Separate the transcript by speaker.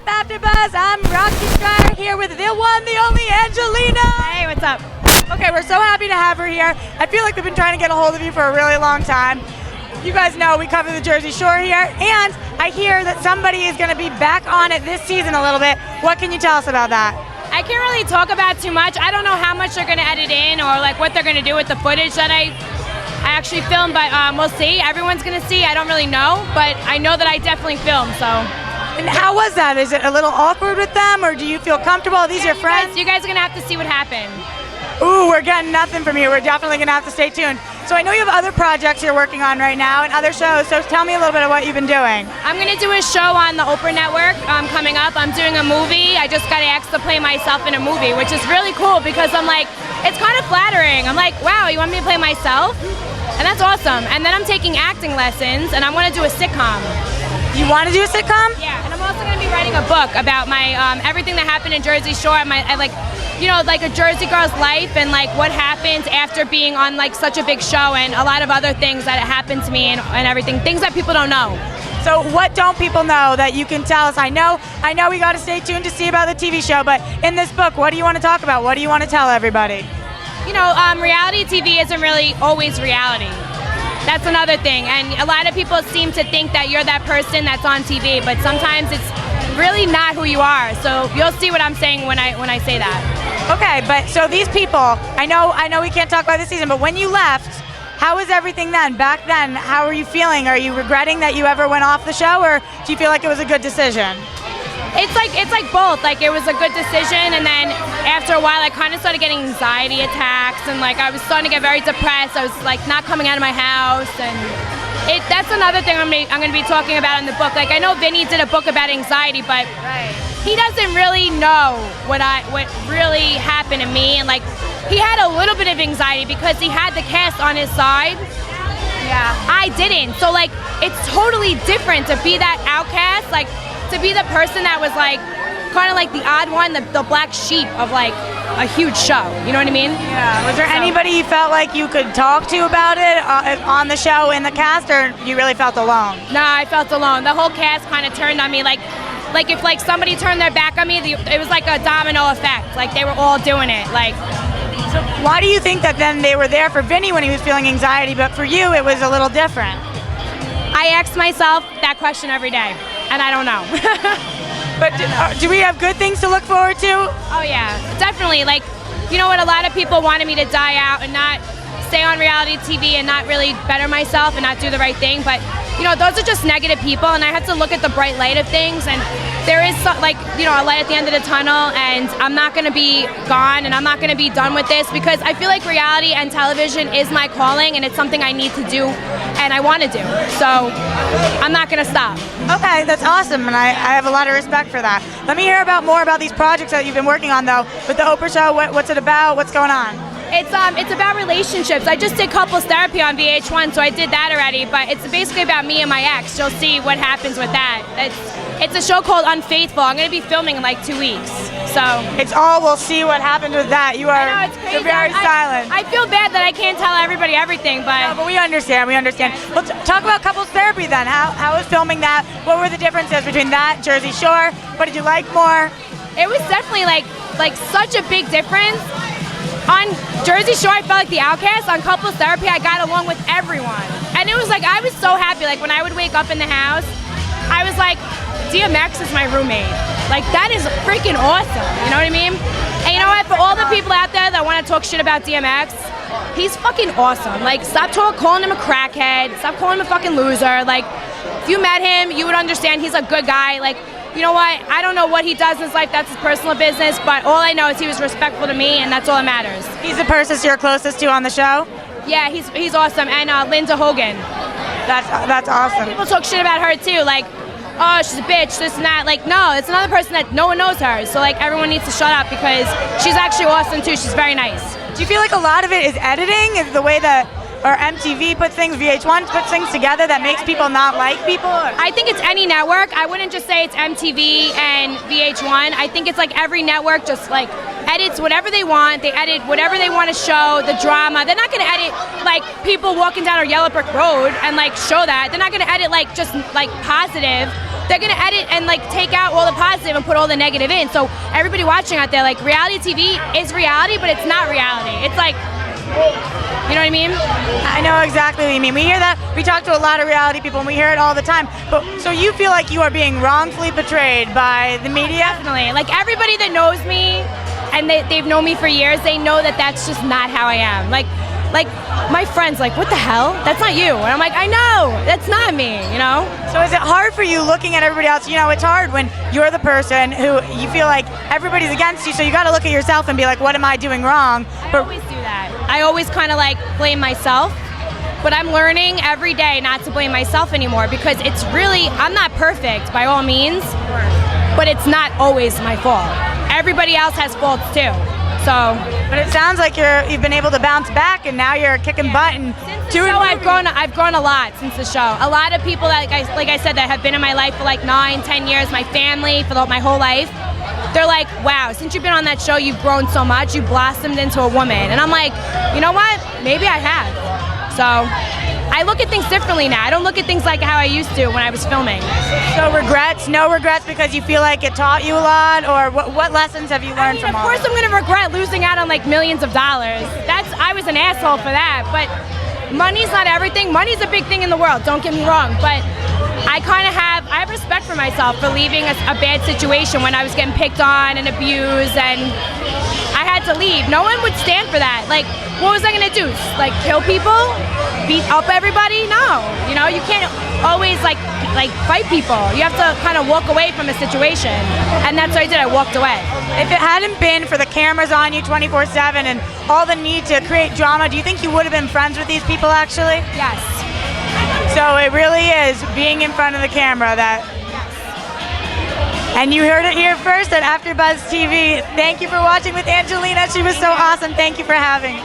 Speaker 1: AfterBuzz? I'm Roxy Stryer here with the one, the only Angelina.
Speaker 2: Hey, what's up?
Speaker 1: Okay, we're so happy to have her here. I feel like we've been trying to get a hold of you for a really long time. You guys know we cover the Jersey Shore here, and I hear that somebody is going to be back on it this season a little bit. What can you tell us about that?
Speaker 2: I can't really talk about too much. I don't know how much they're going to edit in or like what they're going to do with the footage that I actually filmed, but we'll see. Everyone's going to see. I don't really know, but I know that I definitely filmed, so.
Speaker 1: And how was that? Is it a little awkward with them, or do you feel comfortable? Are these your friends?
Speaker 2: You guys are going to have to see what happened.
Speaker 1: Ooh, we're getting nothing from you. We're definitely going to have to stay tuned. So I know you have other projects you're working on right now and other shows, so tell me a little bit of what you've been doing.
Speaker 2: I'm going to do a show on the Oprah Network coming up. I'm doing a movie. I just got asked to play myself in a movie, which is really cool because I'm like, it's kind of flattering. I'm like, wow, you want me to play myself? And that's awesome. And then I'm taking acting lessons, and I want to do a sitcom.
Speaker 1: You want to do a sitcom?
Speaker 2: Yeah, and I'm also going to be writing a book about my everything that happened in Jersey Shore. Like a Jersey girl's life and like what happens after being on like such a big show and a lot of other things that happened to me and everything, things that people don't know.
Speaker 1: So what don't people know that you can tell us? I know we got to stay tuned to see about the TV show, but in this book, what do you want to talk about? What do you want to tell everybody?
Speaker 2: You know, reality TV isn't really always reality. That's another thing, and a lot of people seem to think that you're that person that's on TV, but sometimes it's really not who you are. So you'll see what I'm saying when I say that.
Speaker 1: Okay, but so these people, I know we can't talk about this season, but when you left, how was everything then? Back then, how are you feeling? Are you regretting that you ever went off the show, or do you feel like it was a good decision?
Speaker 2: It's like both. Like it was a good decision, and then after a while, I kind of started getting anxiety attacks, and like I was starting to get very depressed. I was like not coming out of my house, and that's another thing I'm going to be talking about in the book. Like I know Vinny did a book about anxiety, but he doesn't really know what really happened to me, and like he had a little bit of anxiety because he had the cast on his side. Yeah, I didn't. So like it's totally different to be that outcast, like to be the person that was like kind of like the odd one, the black sheep of like a huge show. You know what I mean?
Speaker 1: Yeah. Was there anybody you felt like you could talk to about it on the show in the cast, or you really felt alone?
Speaker 2: No, I felt alone. The whole cast kind of turned on me. Like if like somebody turned their back on me, it was like a domino effect. Like they were all doing it. Like.
Speaker 1: So why do you think that then they were there for Vinny when he was feeling anxiety, but for you it was a little different?
Speaker 2: I ask myself that question every day, and I don't know.
Speaker 1: But do we have good things to look forward to?
Speaker 2: Oh yeah, definitely. Like, you know what, a lot of people wanted me to die out and not stay on reality TV and not really better myself and not do the right thing, but you know, those are just negative people, and I have to look at the bright light of things, and there is a light at the end of the tunnel, and I'm not going to be gone, and I'm not going to be done with this, because I feel like reality and television is my calling, and it's something I need to do, and I want to do, so I'm not going to stop.
Speaker 1: Okay, that's awesome, and I have a lot of respect for that. Let me hear more about these projects that you've been working on, though. With the Oprah show, what's it about? What's going on?
Speaker 2: It's about relationships. I just did couples therapy on VH1, so I did that already, but it's basically about me and my ex. You'll see what happens with that. It's a show called Unfaithful. I'm going to be filming in like 2 weeks. So
Speaker 1: we'll see what happens with that. You're very silent.
Speaker 2: I feel bad that I can't tell everybody everything, but...
Speaker 1: No, but we understand. Well, talk about couples therapy then. How was filming that? What were the differences between that, Jersey Shore? What did you like more?
Speaker 2: It was definitely like such a big difference. On Jersey Shore, I felt like the outcast. On couples therapy, I got along with everyone. And it was like, I was so happy. Like when I would wake up in the house, I was like, DMX is my roommate. Like that is freaking awesome. You know what I mean? And you know what? For all the people out there that want to talk shit about DMX, he's fucking awesome. Like stop calling him a crackhead. Stop calling him a fucking loser. Like if you met him, you would understand he's a good guy. Like, you know what? I don't know what he does in his life. That's his personal business. But all I know is he was respectful to me, and that's all that matters.
Speaker 1: He's the person you're closest to on the show?
Speaker 2: Yeah, he's awesome. And Linda Hogan.
Speaker 1: That's awesome.
Speaker 2: People talk shit about her too. Like, oh, she's a bitch, this and that. Like, no, it's another person that no one knows her. So like, everyone needs to shut up because she's actually awesome too. She's very nice.
Speaker 1: Do you feel like a lot of it is editing? Is the way that or MTV puts things, VH1 puts things together that makes people not like people?
Speaker 2: I think it's any network. I wouldn't just say it's MTV and VH1. I think it's like every network just like edits whatever they want. They edit whatever they want to show, the drama. They're not going to edit like people walking down a yellow brick road and like show that. They're not going to edit like just like positive they're gonna edit and like take out all the positive and put all the negative in. So everybody watching out there, like reality TV is reality, but it's not reality. It's like, you know what I mean?
Speaker 1: I know exactly what you mean. We hear that. We talk to a lot of reality people, and we hear it all the time. But so you feel like you are being wrongfully portrayed by the media?
Speaker 2: Definitely. Like everybody that knows me, and they've known me for years, they know that that's just not how I am. Like my friends, like, what the hell? That's not you. And I'm like, I know, that's not me, you know?
Speaker 1: So is it hard for you looking at everybody else? You know, it's hard when you're the person who you feel like everybody's against you, so you got to look at yourself and be like, what am I doing wrong?
Speaker 2: I always do that. I always kind of like blame myself, but I'm learning every day not to blame myself anymore because it's really, I'm not perfect by all means, but it's not always my fault. Everybody else has faults too. So,
Speaker 1: but it sounds like you've been able to bounce back, and now you're kicking butt. And
Speaker 2: since the show, I've grown a lot since the show. A lot of people that, like I said, that have been in my life for like 9, 10 years, my family for my whole life. They're like, wow, since you've been on that show, you've grown so much. You blossomed into a woman, and I'm like, you know what? Maybe I have. So, I look at things differently now. I don't look at things like how I used to when I was filming.
Speaker 1: So regrets? No regrets because you feel like it taught you a lot? Or what lessons have you learned from all
Speaker 2: of course I'm going to regret losing out on like millions of dollars. I was an asshole for that, but money's not everything. Money's a big thing in the world, don't get me wrong, but I have respect for myself for leaving a bad situation when I was getting picked on and abused, and I had to leave. No one would stand for that. Like, what was I gonna do? Like, kill people? Beat up everybody? No. You know, you can't always like fight people. You have to kind of walk away from a situation, and that's what I did. I walked away.
Speaker 1: If it hadn't been for the cameras on you 24/7 and all the need to create drama, do you think you would have been friends with these people actually?
Speaker 2: Yes.
Speaker 1: So it really is being in front of the camera that. And you heard it here first at AfterBuzz TV. Thank you for watching with Angelina. She was so awesome. Thank you for having.